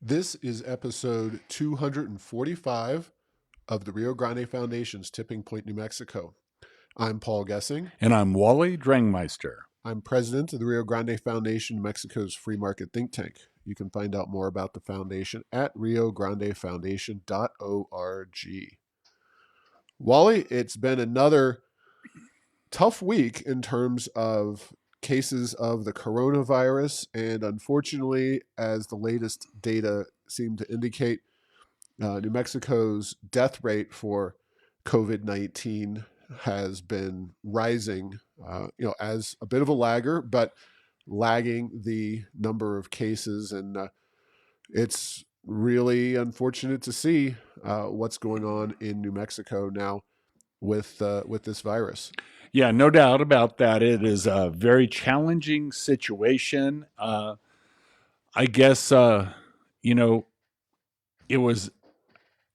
This is episode 245 of the Rio Grande Foundation's Tipping Point, New Mexico. I'm Paul Gessing. And I'm Wally Drangmeister. I'm president of the Rio Grande Foundation, Mexico's free market think tank. You can find out more about the foundation at riograndefoundation.org. Wally, it's been another tough week in terms of cases of the coronavirus, and unfortunately, as the latest data seem to indicate, New Mexico's death rate for COVID-19 has been rising, as a bit of a lagger, but lagging the number of cases. And it's really unfortunate to see what's going on in New Mexico now with this virus. Yeah, no doubt about that. It is a very challenging situation. I guess, it was,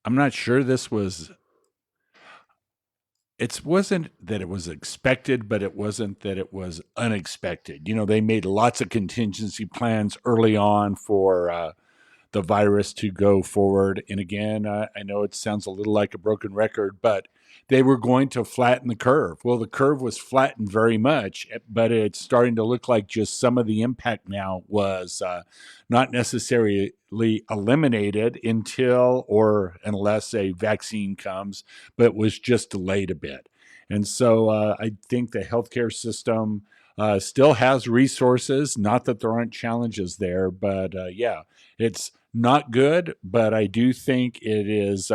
I'm not sure it wasn't that it was expected, but it wasn't that it was unexpected. They made lots of contingency plans early on for the virus to go forward. And again, I know it sounds a little like a broken record, but they were going to flatten the curve. Well, the curve was flattened very much, but it's starting to look like just some of the impact now was not necessarily eliminated until or unless a vaccine comes, but was just delayed a bit. And so I think the healthcare system still has resources. Not that there aren't challenges there, but yeah, it's not good, but I do think it is,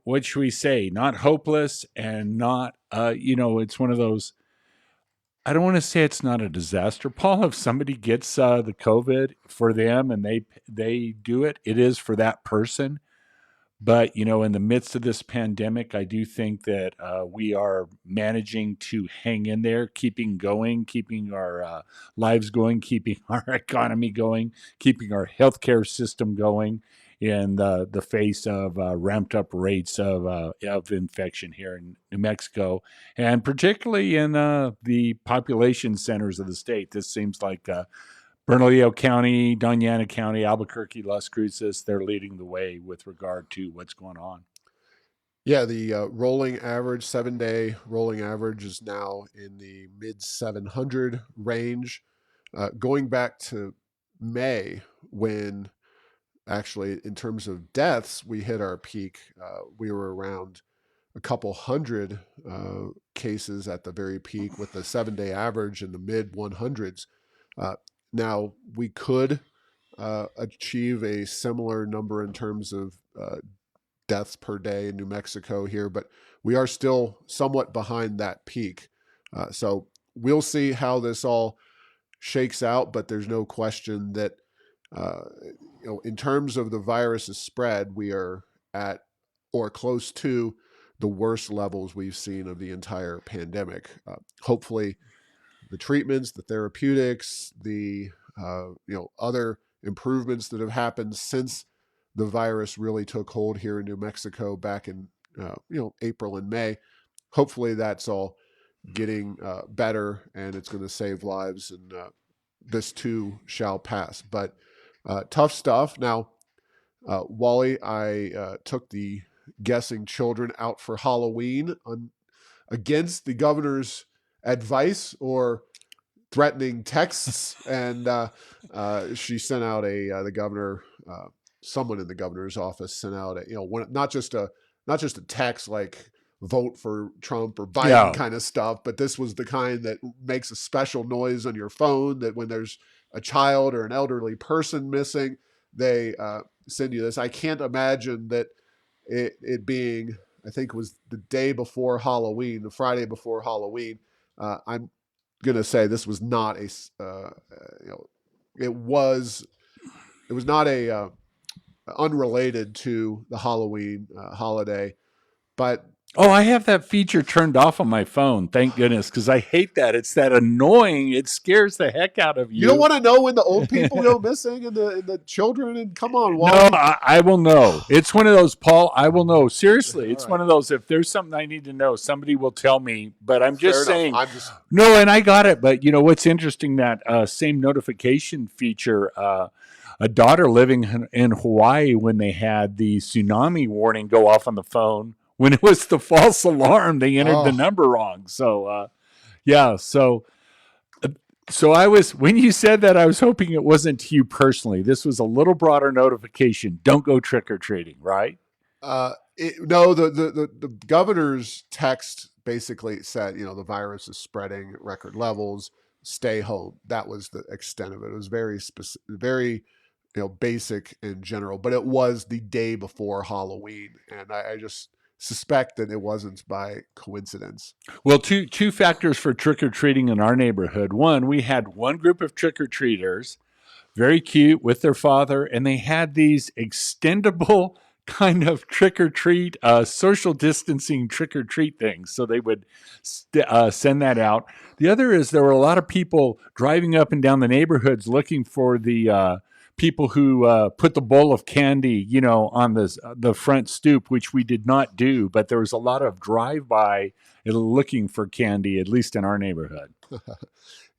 what should we say, not hopeless and not, it's one of those, I don't want to say it's not a disaster, Paul. If somebody gets the COVID for them and they do it, it is for that person. But, in the midst of this pandemic, I do think that we are managing to hang in there, keeping going, keeping our lives going, keeping our economy going, keeping our healthcare system going in the face of ramped up rates of infection here in New Mexico, and particularly in the population centers of the state. This seems like Bernalillo County, Doñana County, Albuquerque, Las Cruces, they're leading the way with regard to what's going on. Yeah, the rolling average, 7-day rolling average is now in the mid 700 range. Going back to May, when actually, in terms of deaths, we hit our peak. We were around a couple hundred cases at the very peak, with the 7-day average in the mid 100s. Uh, Now, we could achieve a similar number in terms of deaths per day in New Mexico here, but we are still somewhat behind that peak. So we'll see how this all shakes out, but there's no question that uh, in terms of the virus's spread, we are at or close to the worst levels we've seen of the entire pandemic. Hopefully, the treatments, the therapeutics, the other improvements that have happened since the virus really took hold here in New Mexico back in April and May. Hopefully, that's all getting better, and it's going to save lives, and this too shall pass. But tough stuff. Now, Wally, I took the guessing children out for Halloween against the governor's advice or threatening texts, and she sent out the governor, someone in the governor's office sent out not just a text like vote for Trump or Biden Yeah. kind of stuff, but this was the kind that makes a special noise on your phone that when there's a child or an elderly person missing, they send you this. I can't imagine that it being, I think it was the day before Halloween, the Friday before Halloween. I'm gonna say this was not a, it was not a unrelated to the Halloween holiday, but Oh, I have that feature turned off on my phone. Thank goodness, because I hate that. It's that annoying. It scares the heck out of You don't you. want to know when the old people go missing and the children. And come on, No, Wally. I will know. It's one of those, Paul. I will know. Seriously, All it's right, one of those. If there's something I need to know, somebody will tell me. But I'm fair just enough. saying, I'm just no, and I got it. But you know what's interesting? That same notification feature. A daughter living in Hawaii, when they had the tsunami warning go off on the phone, when it was the false alarm, they entered the oh number wrong. So yeah, so I was, when you said that, I was hoping it wasn't to you personally. This was a little broader notification. Don't go trick or treating, right? no, the governor's text basically said, the virus is spreading at record levels. Stay home. That was the extent of it. It was very specific, very basic in general. But it was the day before Halloween, and I just suspect that it wasn't by coincidence. Well, two factors for trick or treating in our neighborhood. One, we had one group of trick or treaters, very cute, with their father, and they had these extendable kind of trick or treat, social distancing trick or treat things. So they would send that out. The other is there were a lot of people driving up and down the neighborhoods looking for the people who put the bowl of candy, on the front stoop, which we did not do. But there was a lot of drive by looking for candy, at least in our neighborhood.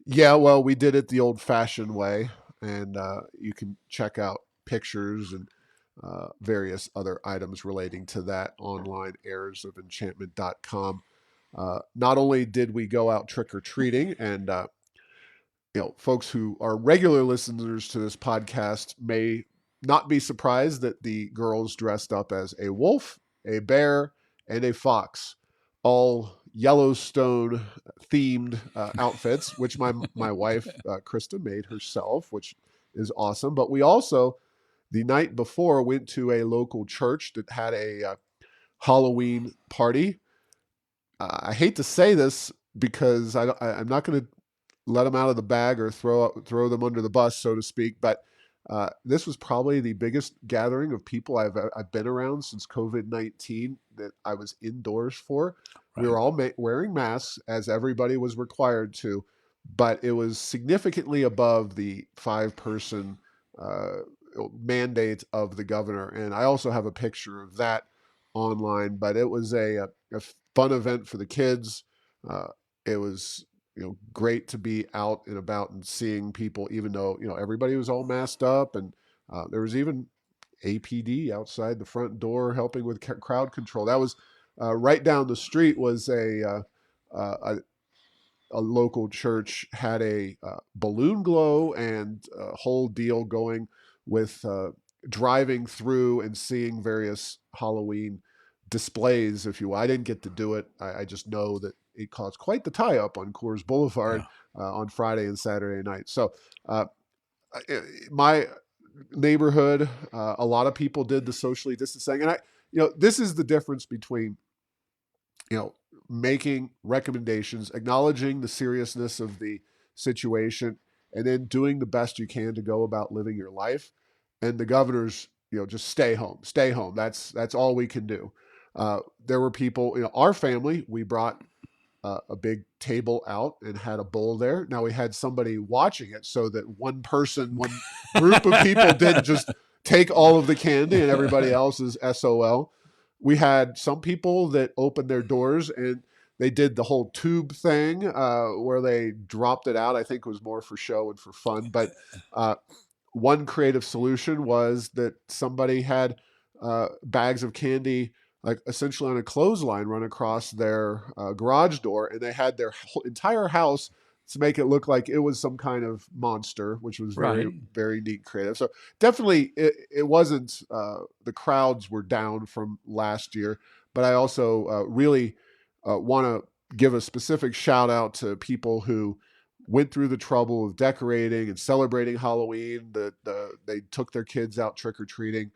Yeah, well, we did it the old-fashioned way, and you can check out pictures and various other items relating to that online airesoфenchantment.com. Not only did we go out trick or treating, and folks who are regular listeners to this podcast may not be surprised that the girls dressed up as a wolf, a bear, and a fox, all Yellowstone themed outfits, which my wife Krista made herself, which is awesome. But we also, the night before, went to a local church that had a Halloween party. I hate to say this because I'm not going to let them out of the bag or throw them under the bus, so to speak. But this was probably the biggest gathering of people I've been around since COVID-19 that I was indoors for. We Right. were all wearing masks as everybody was required to, but it was significantly above the 5-person uh, mandate of the governor. And I also have a picture of that online. But it was a fun event for the kids. Uh, it was great to be out and about and seeing people, even though everybody was all masked up, and there was even APD outside the front door helping with crowd control. That was right down the street was a local church had a balloon glow and a whole deal going with driving through and seeing various Halloween displays, if you will. I didn't get to do it. I just know that it caused quite the tie up on Coors Boulevard Yeah. on Friday and Saturday night. So, uh, my neighborhood, a lot of people did the socially distancing. And this is the difference between you know, making recommendations, acknowledging the seriousness of the situation, and then doing the best you can to go about living your life. And the governor's, just stay home, stay home. That's all we can do. There were people, our family, we brought a big table out and had a bowl there. Now we had somebody watching it so that one person, one group of people didn't just take all of the candy and everybody else is SOL. We had some people that opened their doors and they did the whole tube thing where they dropped it out. I think it was more for show and for fun. But uh, one creative solution was that somebody had bags of candy like essentially on a clothesline run across their garage door, and they had their whole, entire house to make it look like it was some kind of monster, which was very Right. very neat creative. So definitely it wasn't the crowds were down from last year, but I also really want to give a specific shout out to people who went through the trouble of decorating and celebrating Halloween. They took their kids out trick or treating.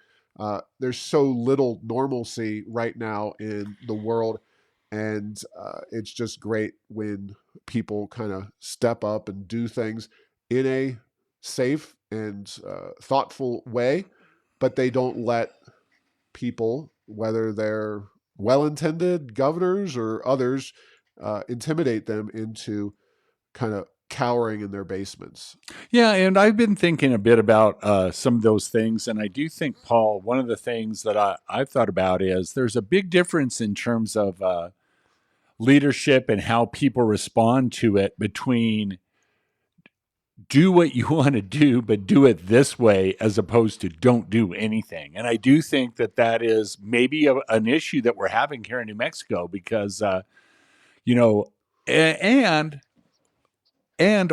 There's so little normalcy right now in the world, and it's just great when people kind of step up and do things in a safe and thoughtful way, but they don't let people, whether they're well-intended governors or others intimidate them into kind of cowering in their basements. Yeah, and I've been thinking a bit about some of those things, and I do think, Paul, one of the things that I've thought about is there's a big difference in terms of leadership and how people respond to it between do what you want to do, but do it this way as opposed to don't do anything. And I do think that that is maybe an issue that we're having here in New Mexico because, you know, and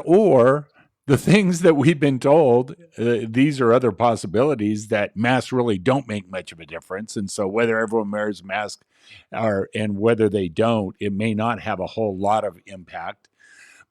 or the things that we've been told, these are other possibilities that masks really don't make much of a difference. And so whether everyone wears a mask and whether they don't, it may not have a whole lot of impact.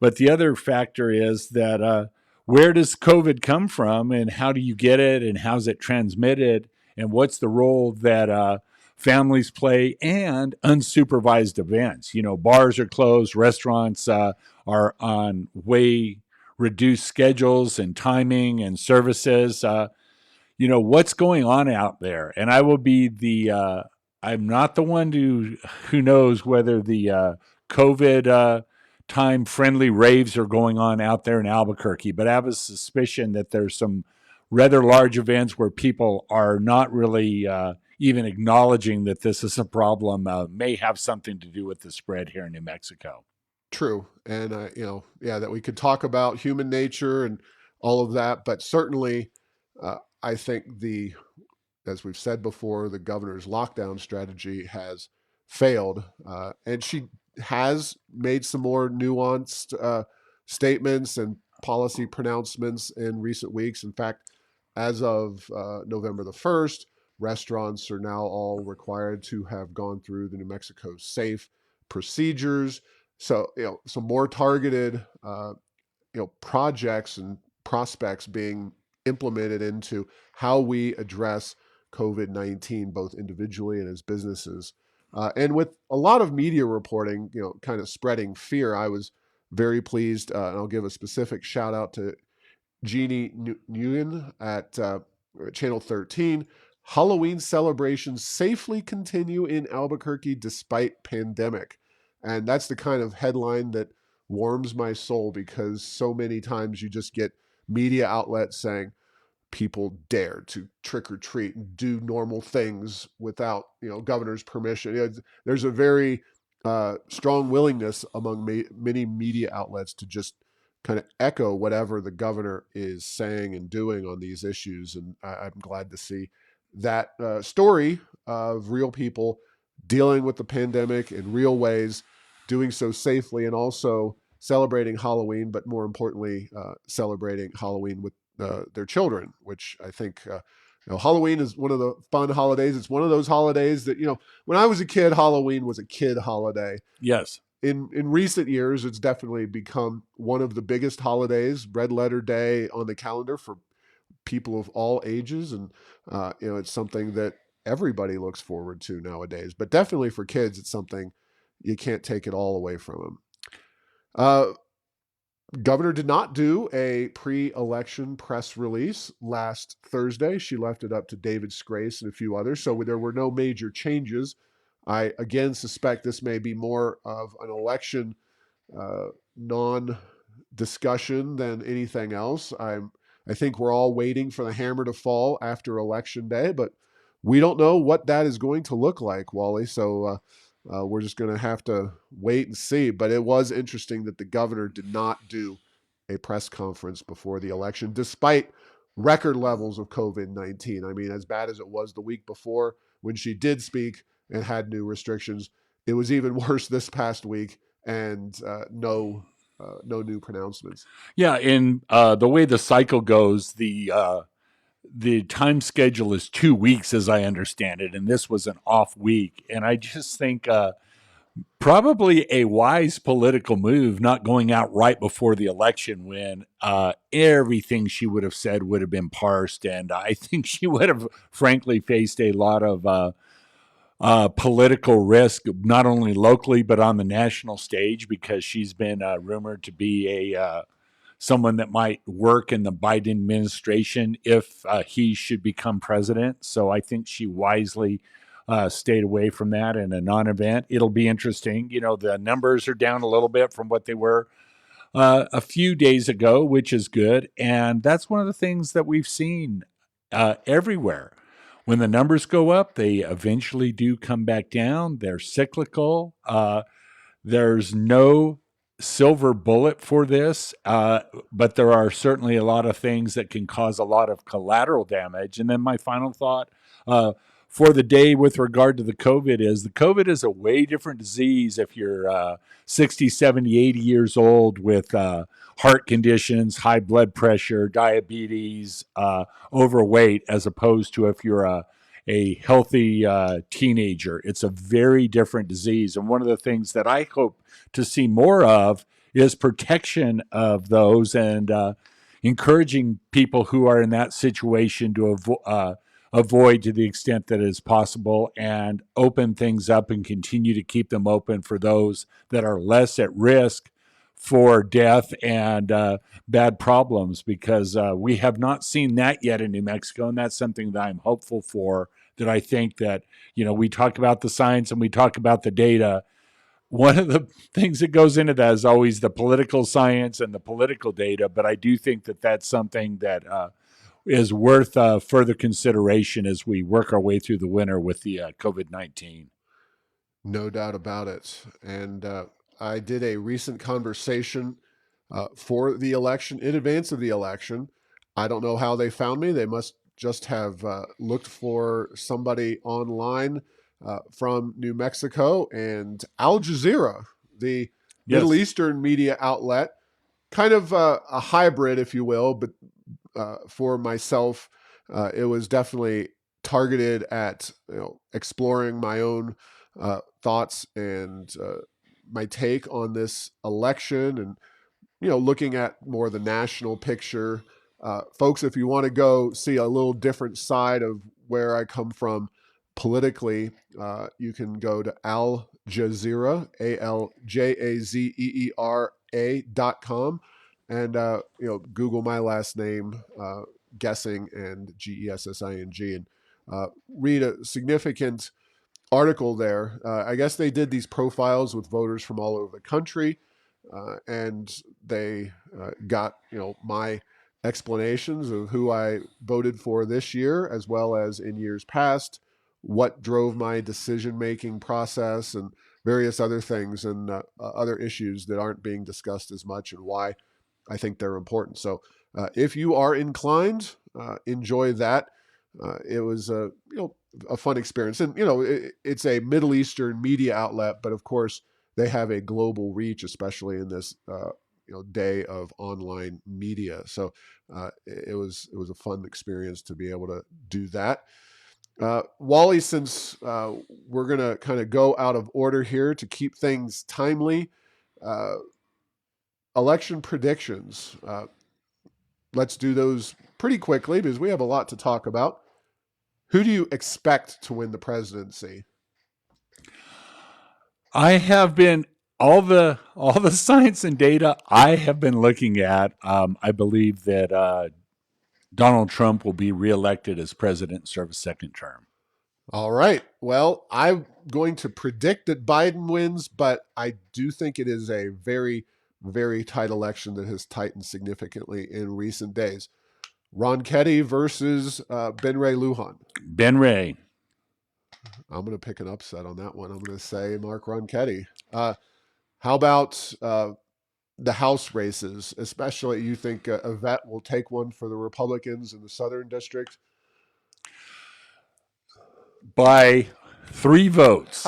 But the other factor is that where does COVID come from and how do you get it and how's it transmitted and what's the role that families play and unsupervised events? You know, bars are closed, restaurants are on way reduced schedules and timing and services. You know what's going on out there, and I will be the I'm not the one who knows whether the COVID time friendly raves are going on out there in Albuquerque, but I have a suspicion that there's some rather large events where people are not really even acknowledging that this is a problem, may have something to do with the spread here in New Mexico. True, and yeah, that we could talk about human nature and all of that, but certainly, I think as we've said before, the governor's lockdown strategy has failed, and she has made some more nuanced statements and policy pronouncements in recent weeks. In fact, as of November the 1st, restaurants are now all required to have gone through the New Mexico safe procedures. So, some more targeted, projects and prospects being implemented into how we address COVID-19, both individually and as businesses. And with a lot of media reporting, kind of spreading fear, I was very pleased, and I'll give a specific shout out to Jeannie Nguyen at Channel 13. Halloween celebrations safely continue in Albuquerque despite pandemic. And that's the kind of headline that warms my soul because so many times you just get media outlets saying people dare to trick or treat and do normal things without governor's permission. There's a very strong willingness among many media outlets to just kind of echo whatever the governor is saying and doing on these issues. And I'm glad to see that story of real people dealing with the pandemic in real ways, doing so safely, and also celebrating Halloween, but more importantly, celebrating Halloween with their children, which I think Halloween is one of the fun holidays. It's one of those holidays that when I was a kid, Halloween was a kid holiday. Yes. In recent years, it's definitely become one of the biggest holidays, red letter day on the calendar for people of all ages, and it's something that everybody looks forward to nowadays. But definitely for kids, it's something you can't take it all away from them. Governor did not do a pre-election press release last Thursday. She left it up to David Scrace and a few others, so there were no major changes. I again suspect this may be more of an election non-discussion than anything else. I think we're all waiting for the hammer to fall after Election Day, but we don't know what that is going to look like, Wally. So we're just going to have to wait and see. But it was interesting that the governor did not do a press conference before the election, despite record levels of COVID-19. I mean, as bad as it was the week before when she did speak and had new restrictions, it was even worse this past week, and no new pronouncements. Yeah, in the way the cycle goes, the time schedule is 2 weeks, as I understand it, and this was an off week. And I just think probably a wise political move, not going out right before the election when everything she would have said would have been parsed, and I think she would have, frankly, faced a lot of political risk, not only locally but on the national stage, because she's been rumored to be a someone that might work in the Biden administration if he should become president. So I think she wisely stayed away from that in a non-event. It'll be interesting. The numbers are down a little bit from what they were a few days ago, which is good. And that's one of the things that we've seen everywhere. When the numbers go up, they eventually do come back down. They're cyclical. There's no silver bullet for this, but there are certainly a lot of things that can cause a lot of collateral damage. And then my final thought uh, for the day with regard to the COVID is a way different disease if you're 60, 70, 80 years old with heart conditions, high blood pressure, diabetes, overweight, as opposed to if you're a healthy teenager. It's a very different disease. And one of the things that I hope to see more of is protection of those and encouraging people who are in that situation to avoid to the extent that is possible and open things up and continue to keep them open for those that are less at risk for death and bad problems because we have not seen that yet in New Mexico, and that's something that I'm hopeful for. That I think that we talk about the science and we talk about the data. One of the things that goes into that is always the political science and the political data, but I do think that that's something that is worth further consideration as we work our way through the winter with the COVID-19. No doubt about it. And I did a recent conversation for the election, in advance of the election. I don't know how they found me. They must just have looked for somebody online from New Mexico, and Al Jazeera, the Middle Yes. Eastern media outlet, kind of a hybrid, if you will, but for myself, it was definitely targeted at exploring my own thoughts and my take on this election, and looking at more the national picture. Folks, if you want to go see a little different side of where I come from politically, you can go to Al Jazeera, ALJAZEERA.com, and Google my last name, guessing, and GESSING, and read a significant article there. I guess they did these profiles with voters from all over the country, and they got my explanations of who I voted for this year, as well as in years past, what drove my decision making process, and various other things and other issues that aren't being discussed as much, and why I think they're important. So if you are inclined, enjoy that. It was a fun experience, and it's a Middle Eastern media outlet, but of course they have a global reach, especially in this day of online media. So it was a fun experience to be able to do that. Wally, since we're gonna kind of go out of order here to keep things timely, uh, election predictions. Let's do those pretty quickly because we have a lot to talk about. Who do you expect to win the presidency? I have been all the science and data I have been looking at. I believe that Donald Trump will be reelected as president and serve a second term. All right. Well, I'm going to predict that Biden wins, but I do think it is a very, very tight election that has tightened significantly in recent days. Ron Ketty versus Ben Ray Lujan. Ben Ray. I'm going to pick an upset on that one. I'm going to say Mark Ronchetti. How about the House races, especially you think Yvette will take one for the Republicans in the Southern District? By 3 votes,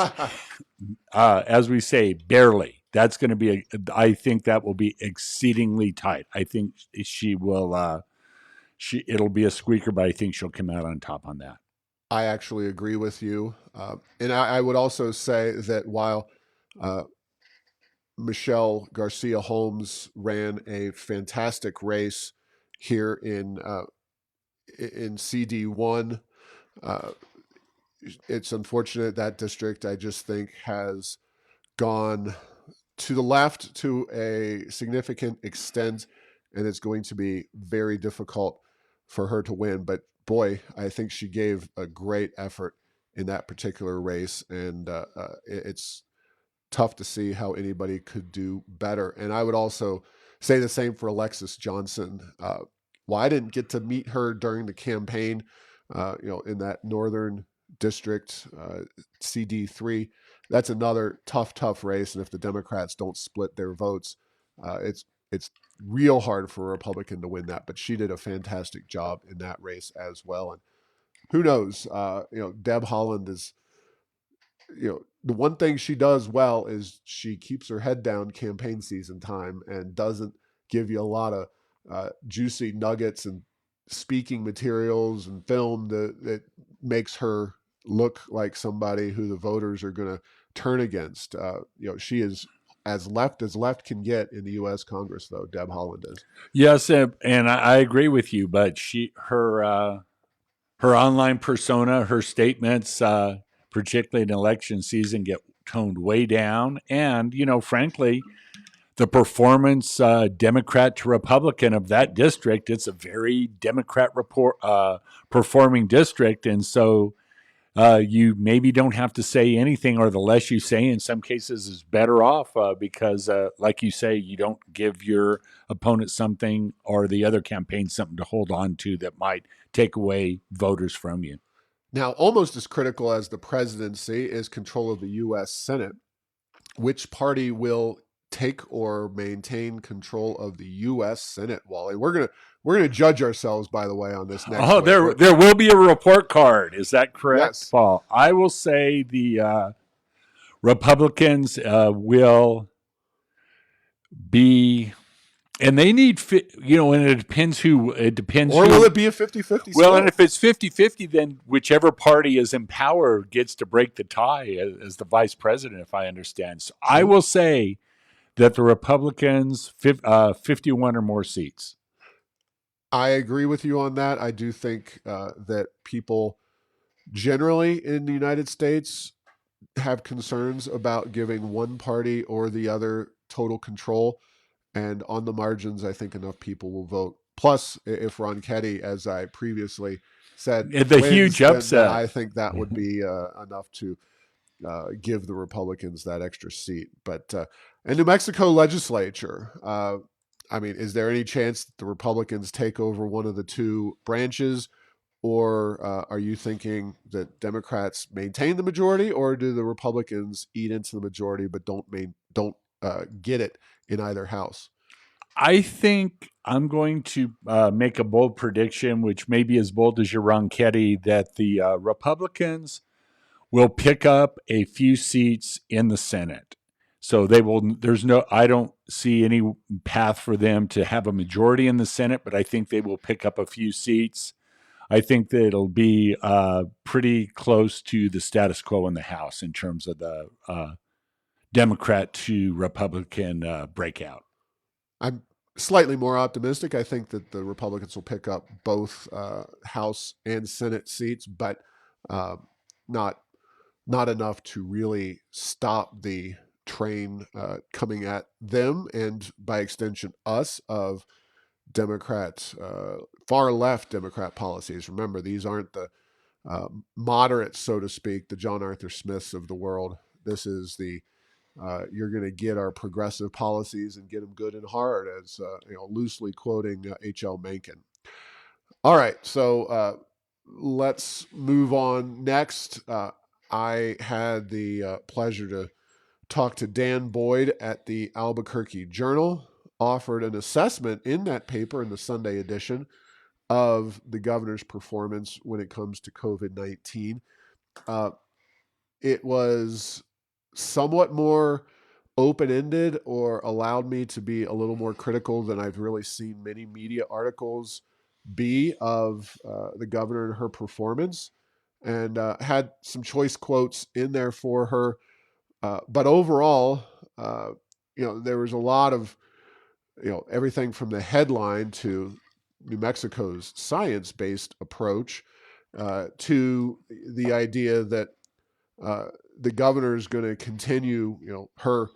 as we say, barely. That's going to be I think that will be exceedingly tight. I think she will. It'll be a squeaker, but I think she'll come out on top on that. I actually agree with you. And I would also say that while uh, Michelle Garcia Holmes ran a fantastic race here in CD1, uh, it's unfortunate that district, I just think, has gone to the left to a significant extent, and it's going to be very difficult for her to win. But boy, I think she gave a great effort in that particular race, and it's tough to see how anybody could do better. And I would also say the same for Alexis Johnson. Well, I didn't get to meet her during the campaign, in that northern district, CD3. That's another tough race. And if the Democrats don't split their votes, it's real hard for a Republican to win that. But she did a fantastic job in that race as well. And who knows? Deb Holland is, the one thing she does well is she keeps her head down campaign season time and doesn't give you a lot of juicy nuggets and speaking materials and film that makes her look like somebody who the voters are going to turn against. She is as left can get in the U.S. Congress, though. Deb Holland is. Yes, and I agree with you. But her online persona, her statements, particularly in election season, get toned way down. And frankly, the performance, Democrat to Republican of that district, it's a very Democrat performing district, and so you maybe don't have to say anything, or the less you say in some cases is better off, because, like you say, you don't give your opponent something or the other campaign something to hold on to that might take away voters from you. Now, almost as critical as the presidency is control of the U.S. Senate. Which party will take or maintain control of the U.S. Senate, Wally? We're gonna judge ourselves, by the way, on this next Oh, one. there will be a report card. Is that correct, Yes, Paul? I will say the Republicans will be, and they need, and it depends or will who. it be a 50-50 Well, and split? if it's 50-50, then whichever party is in power gets to break the tie as the vice president, if I understand. So I Mm-hmm. will say that the Republicans, 51 or more seats. I agree with you on that. I do think that people generally in the United States have concerns about giving one party or the other total control. And on the margins, I think enough people will vote. Plus, if Ron Ketty, as I previously said, The wins, huge then upset. I think that would be enough to give the Republicans that extra seat. But in New Mexico legislature, I mean, is there any chance that the Republicans take over one of the two branches? Or are you thinking that Democrats maintain the majority, or do the Republicans eat into the majority but don't get it in either house? I think I'm going to make a bold prediction, which may be as bold as your Ronchetti, that the Republicans will pick up a few seats in the Senate. So they will. There's no. I don't see any path for them to have a majority in the Senate, but I think they will pick up a few seats. I think that it'll be pretty close to the status quo in the House in terms of the Democrat to Republican breakout. I'm slightly more optimistic. I think that the Republicans will pick up both House and Senate seats, but uh, not not enough to really stop the train coming at them and by extension us of Democrats, far left Democrat policies. Remember, these aren't the moderates, so to speak, the John Arthur Smiths of the world. This is the you're going to get our progressive policies and get them good and hard, as loosely quoting H.L. Mencken. All right, so let's move on. Next, I had the pleasure to talk to Dan Boyd at the Albuquerque Journal. Offered an assessment in that paper in the Sunday edition of the governor's performance when it comes to COVID-19. Uh, it was somewhat more open ended or allowed me to be a little more critical than I've really seen many media articles be of the governor and her performance, and had some choice quotes in there for her. But overall, uh, there was a lot of, everything from the headline to New Mexico's science based approach to the idea that uh, the governor is going to continue, her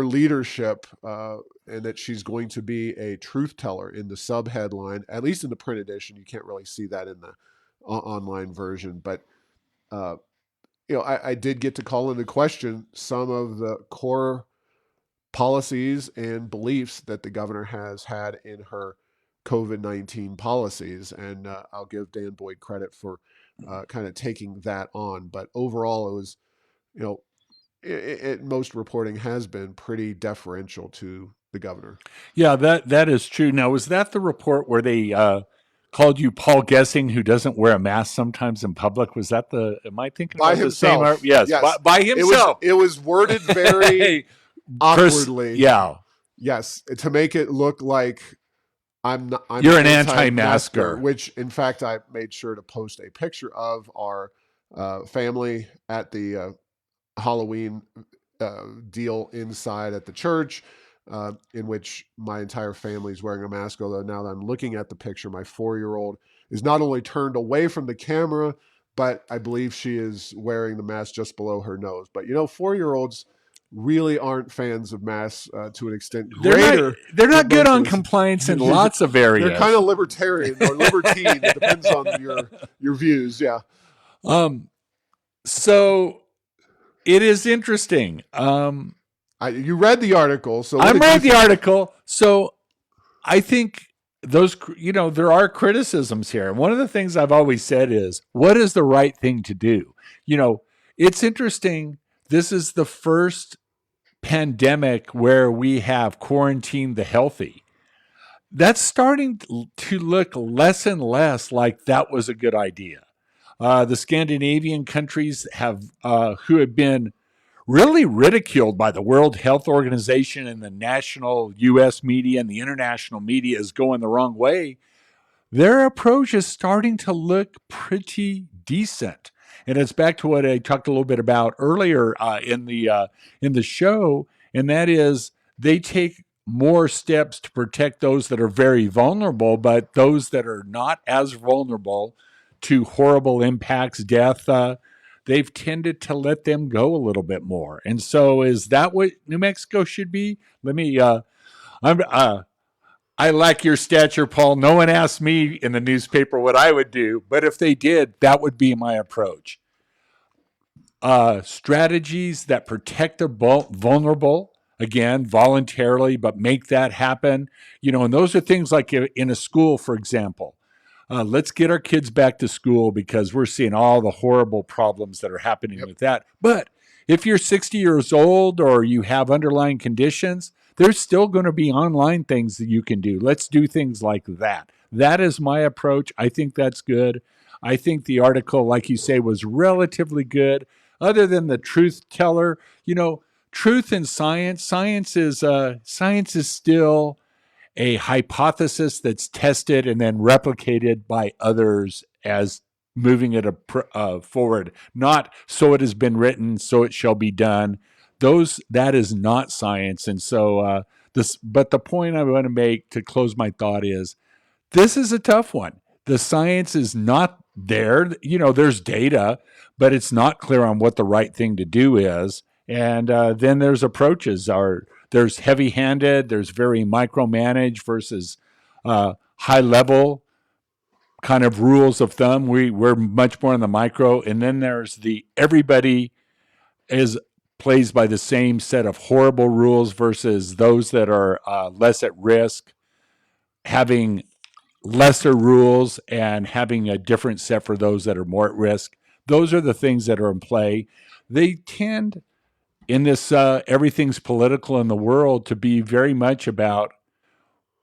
leadership, and that she's going to be a truth teller in the sub headline, at least in the print edition. You can't really see that in the online version, but uh, I did get to call into question some of the core policies and beliefs that the governor has had in her COVID-19 policies. And I'll give Dan Boyd credit for kind of taking that on. But overall, it was, you know, most reporting has been pretty deferential to the governor. Yeah, that is true. Now, was that the report where they called you Paul Guessing, who doesn't wear a mask sometimes in public? Was that the? Am I thinking By about the same? himself, Yes, yes. by It was himself. it was worded very Hey, awkwardly. yeah, Yes, to make it look like I'm you're an anti-masker, anti-masker. which in fact I made sure to post a picture of our family at the Halloween deal inside at the church, in which my entire family is wearing a mask. Although now that I'm looking at the picture, my 4-year-old is not only turned away from the camera, but I believe she is wearing the mask just below her nose. But 4-year-olds really aren't fans of masks to an extent They're not. greater They're than not good most of on us. compliance in lots of They're kind areas. of libertarian or libertine. It depends on your views. Yeah. um. So it is interesting. You read the article, so what I'm did you read the think? article. So I think those, there are criticisms here. One of the things I've always said is, what is the right thing to do? You know, it's interesting. This is the first pandemic where we have quarantined the healthy. That's starting to look less and less like that was a good idea. The Scandinavian countries who have been really ridiculed by the World Health Organization and the national US media and the international media is going the wrong way, their approach is starting to look pretty decent. And it's back to what I talked a little bit about earlier in the show, and that is they take more steps to protect those that are very vulnerable, but those that are not as vulnerable to horrible impacts, death, they've tended to let them go a little bit more. And so, is that what New Mexico should be? Let me. I'm. I like your stature, Paul. No one asked me in the newspaper what I would do, but if they did, that would be my approach. Strategies that protect the vulnerable, again, voluntarily, but make that happen. And those are things like in a school, for example. Let's get our kids back to school because we're seeing all the horrible problems that are happening Yep. with that. But if you're 60 years old or you have underlying conditions, there's still going to be online things that you can do. Let's do things like that. That is my approach. I think that's good. I think the article, like you say, was relatively good. Other than the truth teller, truth in science, science is still a hypothesis that's tested and then replicated by others as moving it forward. Not so it has been written, so it shall be done. That is not science, and so this. But the point I want to make to close my thought is this is a tough one. The science is not there. There's data, but it's not clear on what the right thing to do is. And then there's approaches. There's heavy-handed. There's very micromanaged versus high-level kind of rules of thumb. We're much more on the micro. And then there's the everybody is plays by the same set of horrible rules versus those that are less at risk having lesser rules and having a different set for those that are more at risk. Those are the things that are in play. They tend in this everything's political in the world to be very much about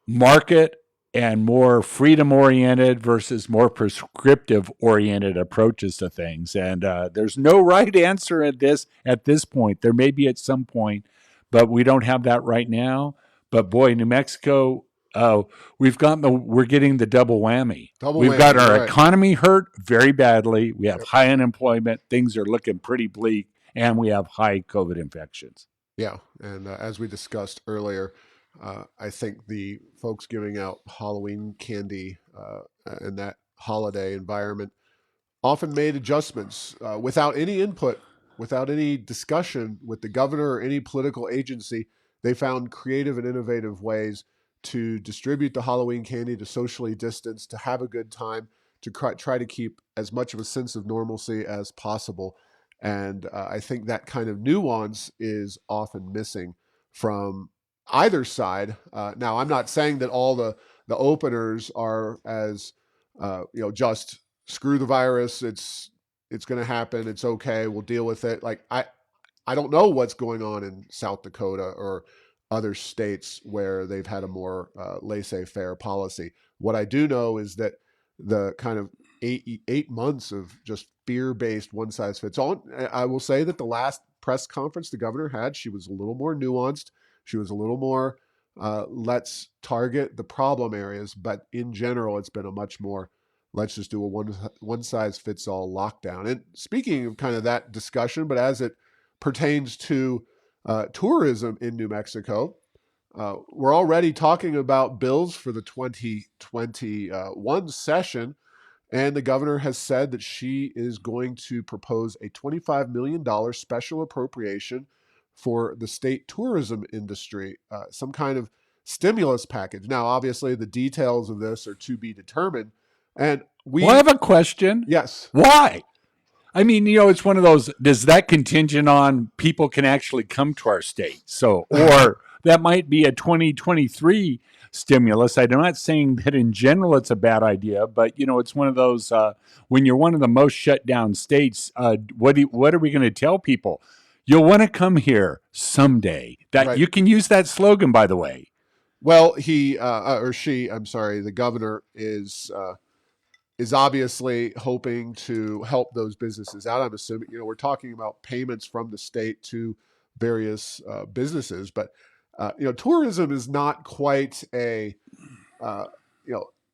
market and more freedom oriented versus more prescriptive oriented approaches to things. And there's no right answer at this point. There may be at some point, but we don't have that right now. But boy, New Mexico, uh, we're getting the double whammy. Double We've got whammy, our right? economy hurt very badly. We have Yep. high unemployment. Things are looking pretty bleak, and we have high COVID infections. Yeah, and as we discussed earlier, I think the folks giving out Halloween candy in that holiday environment often made adjustments without any input, without any discussion with the governor or any political agency. They found creative and innovative ways to distribute the Halloween candy, to socially distance, to have a good time, to try to keep as much of a sense of normalcy as possible. And I think that kind of nuance is often missing from either side. Now, I'm not saying that all the openers are as just screw the virus. It's going to happen. It's okay. We'll deal with it. Like I don't know what's going on in South Dakota or other states where they've had a more laissez-faire policy. What I do know is that the kind of 8 months of just fear-based one-size-fits-all. I will say that the last press conference the governor had, she was a little more nuanced. She was a little more let's target the problem areas, but in general, it's been a much more let's just do a one size fits all lockdown. And speaking of kind of that discussion, but as it pertains to tourism in New Mexico, we're already talking about bills for the 2021 session. And the governor has said that she is going to propose a $25 million special appropriation for the state tourism industry, some kind of stimulus package. Now, obviously, the details of this are to be determined. And Well, I we, have a question. yes, Why? I mean, it's one of those, does that contingent on people can actually come to our state? So, or that might be a 2023 stimulus. I'm not saying that in general it's a bad idea, but, it's one of those, when you're one of the most shut down states, what are we going to tell people? You'll want to come here someday. That right. you can use that slogan, by the way. Well, he or she, I'm sorry, the governor is obviously hoping to help those businesses out. I'm assuming, we're talking about payments from the state to various businesses, but tourism is not quite uh,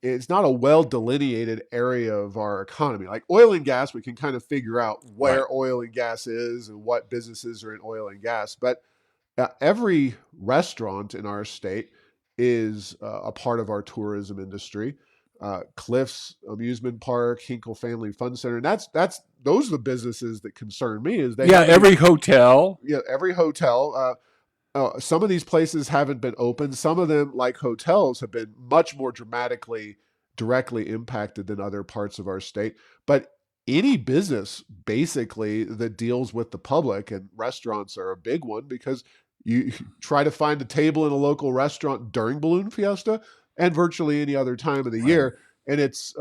it's not a well delineated area of our economy. Like oil and gas, we can kind of figure out Right. where oil and gas is and what businesses are in oil and gas, but every restaurant in our state is a part of our tourism industry. Cliffs Amusement Park, Hinkle Family Fun Center, and that's those are the businesses that concern me. Is they Yeah, haven't every hotel. every hotel. Some of these places haven't been open. Some of them, like hotels, have been much more dramatically directly impacted than other parts of our state. But any business basically that deals with the public, and restaurants are a big one because you try to find a table in a local restaurant during Balloon Fiesta and virtually any other time of the Right. year, and it's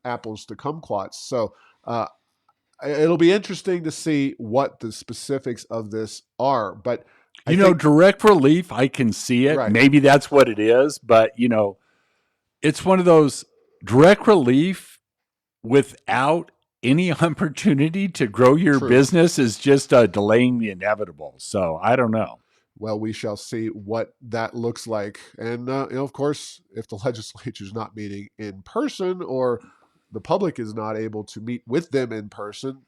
apples to kumquats. So uh, it'll be interesting to see what the specifics of this are. But I think Direct relief, I can see it. right, Maybe that's what it is, but it's one of those direct relief without any opportunity to grow your true. business is just delaying the inevitable. So I don't know. Well, we shall see what that looks like. And, of course, if the legislature is not meeting in person or the public is not able to meet with them in person,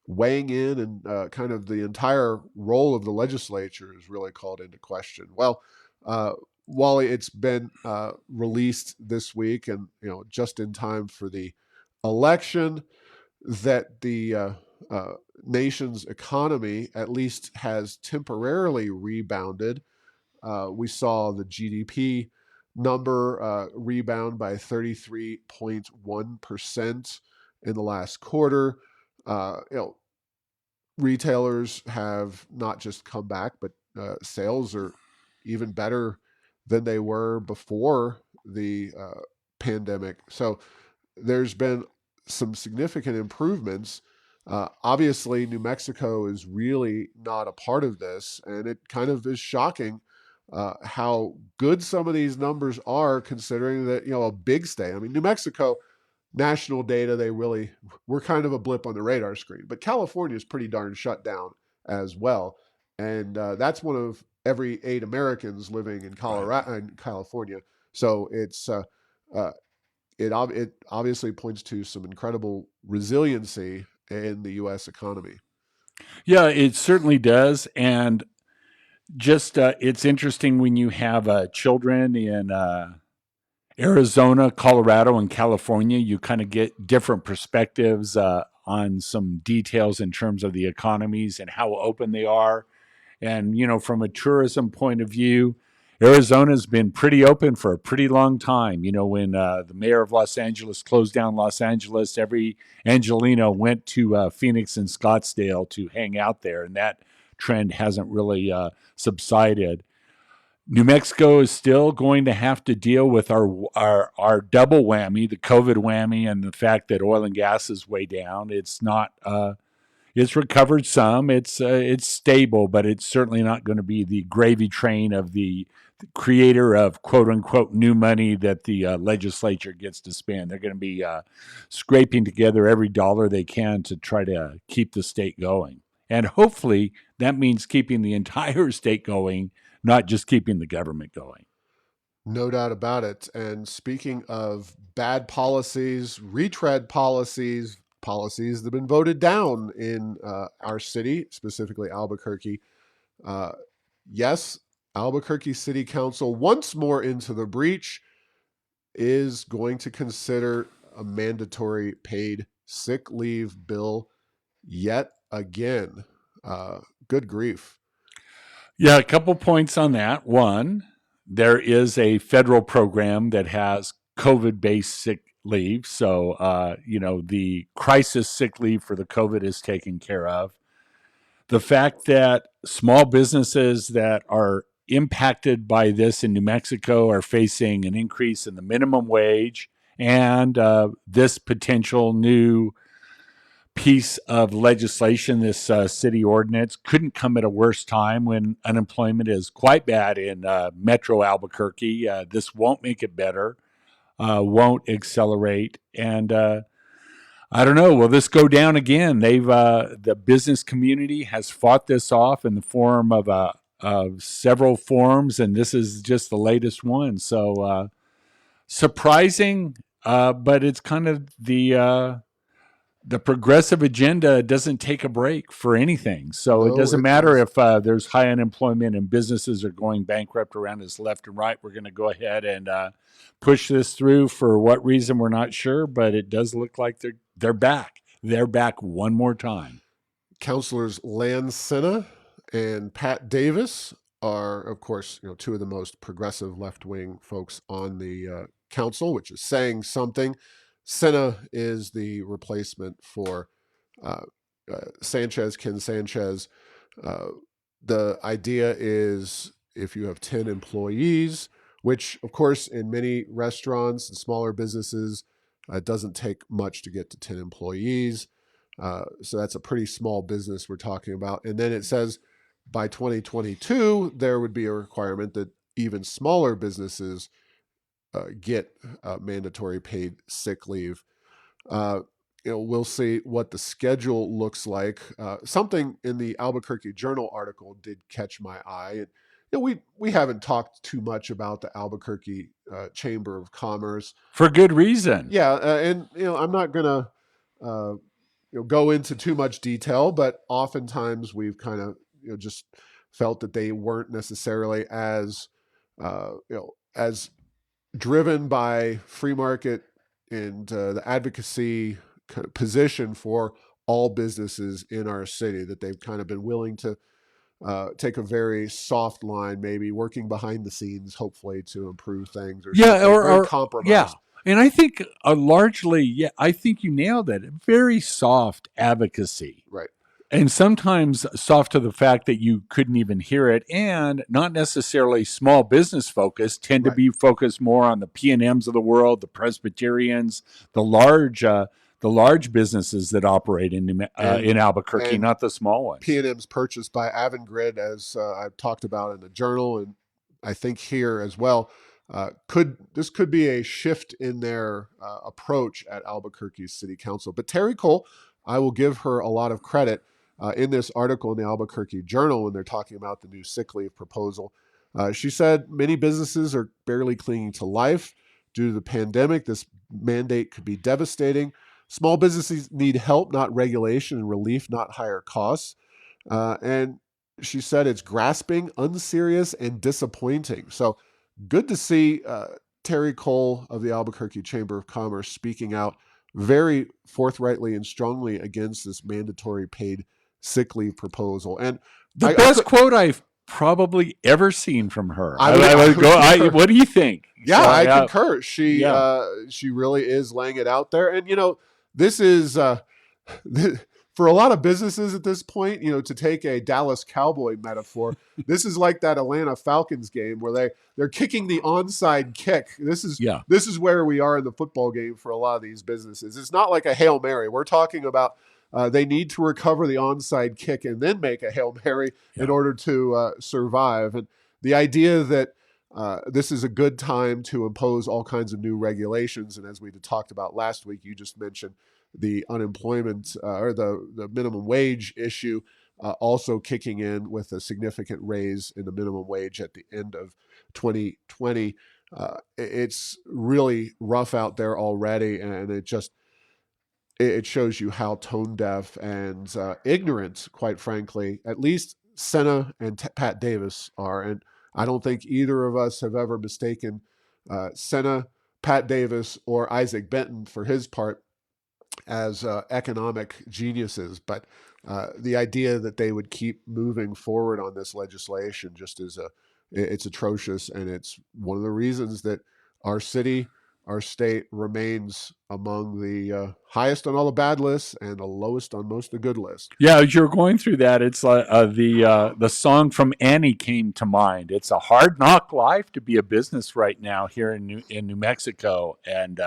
weighing in and kind of the entire role of the legislature is really called into question. Well, uh, Wally, it's been released this week, and just in time for the election, that the nation's economy at least has temporarily rebounded. We saw the GDP number rebound by 33.1% in the last quarter. Retailers have not just come back, but sales are even better than they were before the pandemic. So there's been some significant improvements. Obviously, New Mexico is really not a part of this, and it kind of is shocking how good some of these numbers are, considering that a big state. I mean, New Mexico national data, they really were kind of a blip on the radar screen. But California is pretty darn shut down as well, and that's one of every 8 Americans living in Right. Colorado and California. So uh, it obviously points to some incredible resiliency in the U.S. economy. Yeah, it certainly does. And just it's interesting when you have children in Arizona, Colorado, and California, you kind of get different perspectives on some details in terms of the economies and how open they are. And, from a tourism point of view, Arizona's been pretty open for a pretty long time. You know, when the mayor of Los Angeles closed down Los Angeles, every Angelino went to Phoenix and Scottsdale to hang out there, and that trend hasn't really subsided. New Mexico is still going to have to deal with our double whammy, the COVID whammy, and the fact that oil and gas is way down. It's not. It's recovered some. It's stable, but it's certainly not going to be the gravy train of the creator of quote unquote new money that the legislature gets to spend. They're going to be scraping together every dollar they can to try to keep the state going, and hopefully that means keeping the entire state going, not just keeping the government going. No doubt about it. And speaking of bad policies, retread policies, policies that have been voted down in our city, specifically Albuquerque. Uh, yes, Albuquerque City Council, once more into the breach, is going to consider a mandatory paid sick leave bill yet again. Uh, Good grief. Yeah, a couple points on that. One, there is a federal program that has COVID based sick leave. So, the crisis sick leave for the COVID is taken care of. The fact that small businesses that are impacted by this in New Mexico are facing an increase in the minimum wage and this potential new piece of legislation, this city ordinance, couldn't come at a worse time when unemployment is quite bad in Metro Albuquerque. This won't make it better, won't accelerate, and I don't know. Will this go down again? The business community has fought this off in the form of several forms, and this is just the latest one. So surprising, but it's kind of the progressive agenda doesn't take a break for anything. So it No, doesn't it matter does. if there's high unemployment and businesses are going bankrupt around us left and right. We're going to go ahead and push this through. For what reason, we're not sure, but it does look like they're back. They're back one more time. Councilors Lan Senna and Pat Davis are, of course, two of the most progressive left wing folks on the council, which is saying something. Senna is the replacement for uh, Sanchez, Ken Sanchez. Uh, the idea is if you have 10 employees, which, of course, in many restaurants and smaller businesses, it doesn't take much to get to 10 employees. So that's a pretty small business we're talking about. And then it says by 2022, there would be a requirement that even smaller businesses get mandatory paid sick leave. Uh, we'll see what the schedule looks like. Something in the Albuquerque Journal article did catch my eye. We haven't talked too much about the Albuquerque Chamber of Commerce. For good reason. Yeah, and I'm not gonna uh, go into too much detail, but oftentimes we've kind of just felt that they weren't necessarily as driven by free market and the advocacy kind of position for all businesses in our city, that they've kind of been willing to take a very soft line, maybe working behind the scenes, hopefully to improve things or Yeah, something. Very yeah. compromised. And I think largely, yeah, I think you nailed it. Very soft advocacy. Right. And sometimes soft to the fact that you couldn't even hear it, and not necessarily small business focused, tend to Right. be focused more on the P&Ms of the world, the Presbyterians, the large businesses that operate And in Albuquerque, and not the small ones. P&M's purchased by Avangrid, as I've talked about in the journal, and I think here as well. Could be a shift in their approach at Albuquerque's city council? But Terry Cole, I will give her a lot of credit in this article in the Albuquerque Journal when they're talking about the new sick leave proposal. She said many businesses are barely clinging to life due to the pandemic. This mandate could be devastating. Small businesses need help, not regulation, and relief, not higher costs. And she said it's grasping, unserious, and disappointing. So good to see Terry Cole of the Albuquerque Chamber of Commerce speaking out very forthrightly and strongly against this mandatory paid sick leave proposal. And The I best could, quote probably ever seen from her. I I, would I I would would go. concur. What do you think? Yeah, So I yeah, concur. yeah, She really is laying it out there, and this is for a lot of businesses at this point. To take a Dallas Cowboy metaphor, this is like that Atlanta Falcons game where they're kicking the onside kick. yeah, This is where we are in the football game for a lot of these businesses. It's not like a Hail Mary. We're talking about they need to recover the onside kick and then make a Hail Mary in yeah. order to survive. And the idea that this is a good time to impose all kinds of new regulations. And as we talked about last week, you just mentioned the unemployment or the minimum wage issue also kicking in with a significant raise in the minimum wage at the end of 2020. It's really rough out there already, and it shows you how tone deaf and ignorant, quite frankly, at least Senna and Pat Davis are. And I don't think either of us have ever mistaken Senna, Pat Davis, or Isaac Benton for his part as economic geniuses. But the idea that they would keep moving forward on this legislation just is it's atrocious, and it's one of the reasons that our city, our state remains among the highest on all the bad lists and the lowest on most of the good lists. Yeah, as you're going through that, it's like the song from Annie came to mind. It's a hard knock life to be a business right now here in New Mexico, and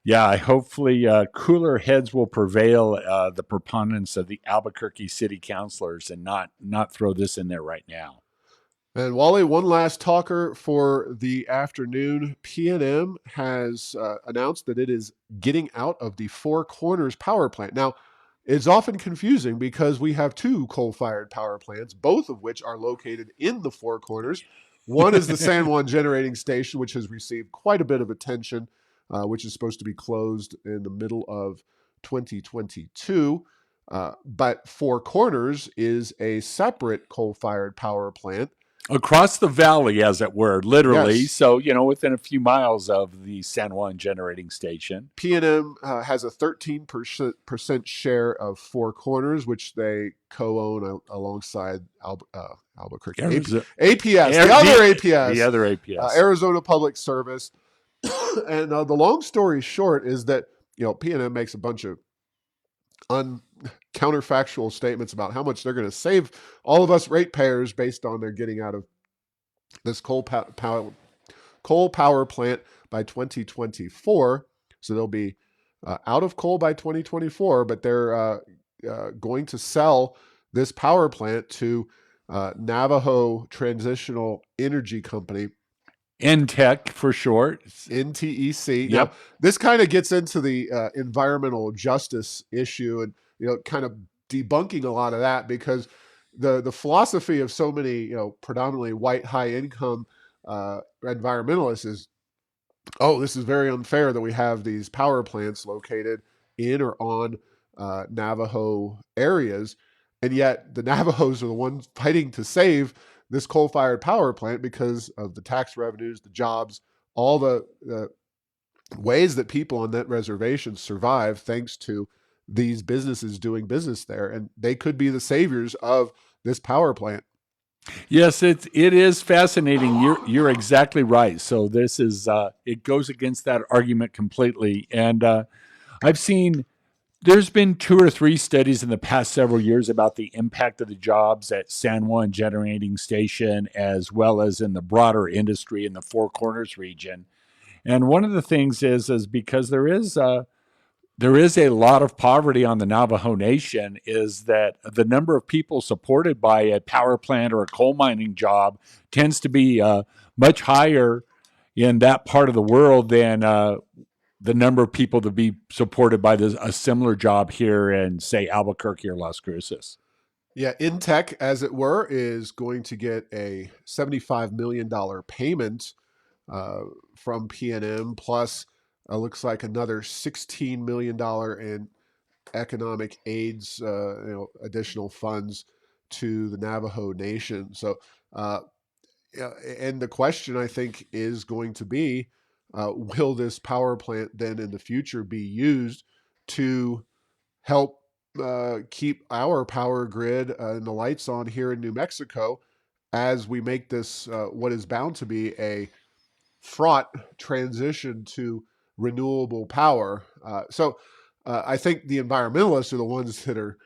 yeah, hopefully cooler heads will prevail. The proponents of the Albuquerque city councilors, and not throw this in there right now. And Wally, one last talker for the afternoon. PNM has announced that it is getting out of the Four Corners power plant. Now, it's often confusing because we have two coal fired power plants, both of which are located in the Four Corners. One is the San Juan Generating Station, which has received quite a bit of attention, which is supposed to be closed in the middle of 2022. But Four Corners is a separate coal fired power plant. Across the valley, as it were, literally. Yes, So, within a few miles of the San Juan generating station. PNM has a 13% share of Four Corners, which they co-own alongside Albuquerque Arizona, APS, the other the APS, other APS. Arizona Public Service. And the long story short is that PNM makes a bunch of counterfactual statements about how much they're going to save all of us ratepayers based on their getting out of this coal power plant by 2024. So they'll be out of coal by 2024, but they're going to sell this power plant to Navajo Transitional Energy Company, NTEC for short. NTEC. Now, Yep. this kind of gets into the environmental justice issue, and kind of debunking a lot of that, because the philosophy of so many predominantly white high income environmentalists is, oh, this is very unfair that we have these power plants located in or on Navajo areas, and yet the Navajos are the ones fighting to save this coal-fired power plant because of the tax revenues, the jobs, all the ways that people on that reservation survive thanks to these businesses doing business there, and they could be the saviors of this power plant. Yes, it is fascinating. You're exactly right. So this is it goes against that argument completely. And I've seen there's been two or three studies in the past several years about the impact of the jobs at San Juan Generating Station, as well as in the broader industry in the Four Corners region. And one of the things is because there is a lot of poverty on the Navajo Nation, is that the number of people supported by a power plant or a coal mining job tends to be much higher in that part of the world than the number of people to be supported by a similar job here in, say, Albuquerque or Las Cruces. Yeah, Intech, as it were, is going to get a $75 million payment uh, from PNM, plus looks like another $16 million in economic aids, additional funds to the Navajo Nation. So, uh, yeah, and the question I think is going to be, will this power plant then in the future be used to help keep our power grid and the lights on here in New Mexico, as we make this what is bound to be a fraught transition to renewable power. I think the environmentalists are the ones that are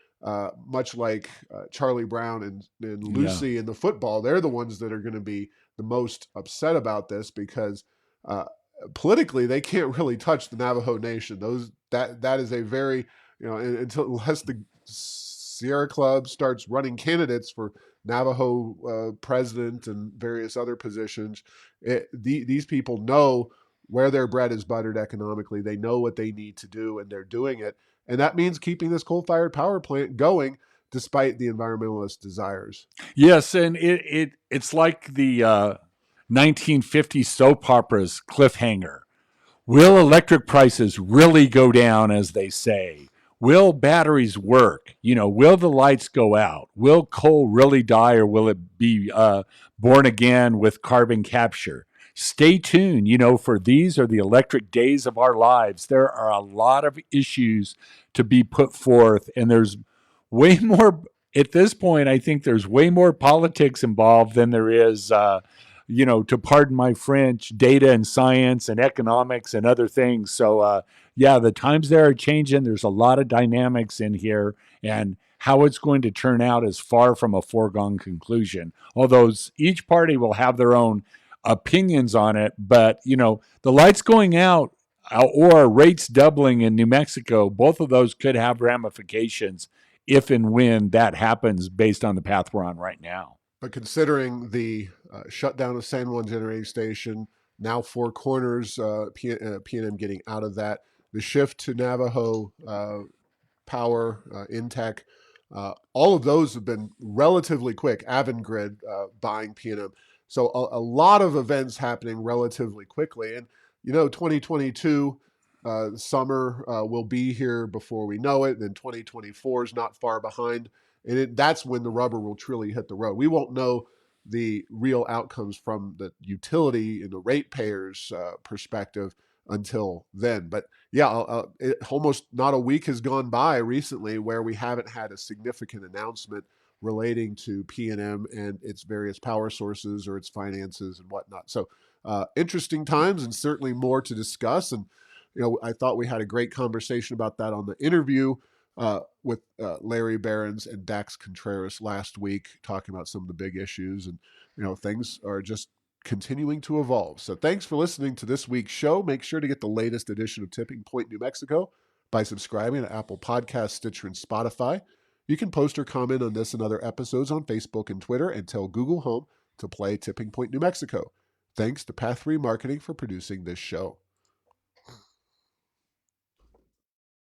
much like Charlie Brown and Yeah. Lucy in the football. They're the ones that are going to be the most upset about this because uh, politically they can't really touch the Navajo Nation. That is a very until unless the Sierra Club starts running candidates for Navajo president and various other positions, these people know where their bread is buttered economically. They know what they need to do, and they're doing it. And that means keeping this coal-fired power plant going despite the environmentalist desires. Yes, and it's like the 1950s soap operas cliffhanger. Will electric prices really go down, as they say? Will batteries work? Will the lights go out? Will coal really die, or will it be born again with carbon capture? Stay tuned. For these are the electric days of our lives. There are a lot of issues to be put forth, and there's way more. At this point, I think there's way more politics involved than there is to pardon my French, data and science and economics and other things. So, yeah, the times there are changing. There's a lot of dynamics in here, and how it's going to turn out is far from a foregone conclusion. Although each party will have their own opinions on it, but the lights going out or rates doubling in New Mexico, both of those could have ramifications if and when that happens based on the path we're on right now. But considering the shutdown of San Juan Generating Station, now Four Corners, PNM getting out of that, the shift to Navajo power, Intech. All of those have been relatively quick. Avangrid buying PNM. So a lot of events happening relatively quickly. And, 2022 summer will be here before we know it. And 2024 is not far behind. And that's when the rubber will truly hit the road. We won't know the real outcomes from the utility and the ratepayers' perspective until then. But yeah, almost not a week has gone by recently where we haven't had a significant announcement relating to PNM and its various power sources or its finances and whatnot. So interesting times and certainly more to discuss. And I thought we had a great conversation about that on the interview with Larry Behrens and Dax Contreras last week, talking about some of the big issues. And things are just continuing to evolve. So thanks for listening to this week's show. Make sure to get the latest edition of Tipping Point New Mexico by subscribing to Apple Podcasts, Stitcher, and Spotify. You can post or comment on this and other episodes on Facebook and Twitter, and tell Google Home to play Tipping Point New Mexico. Thanks to Path 3 Marketing for producing this show.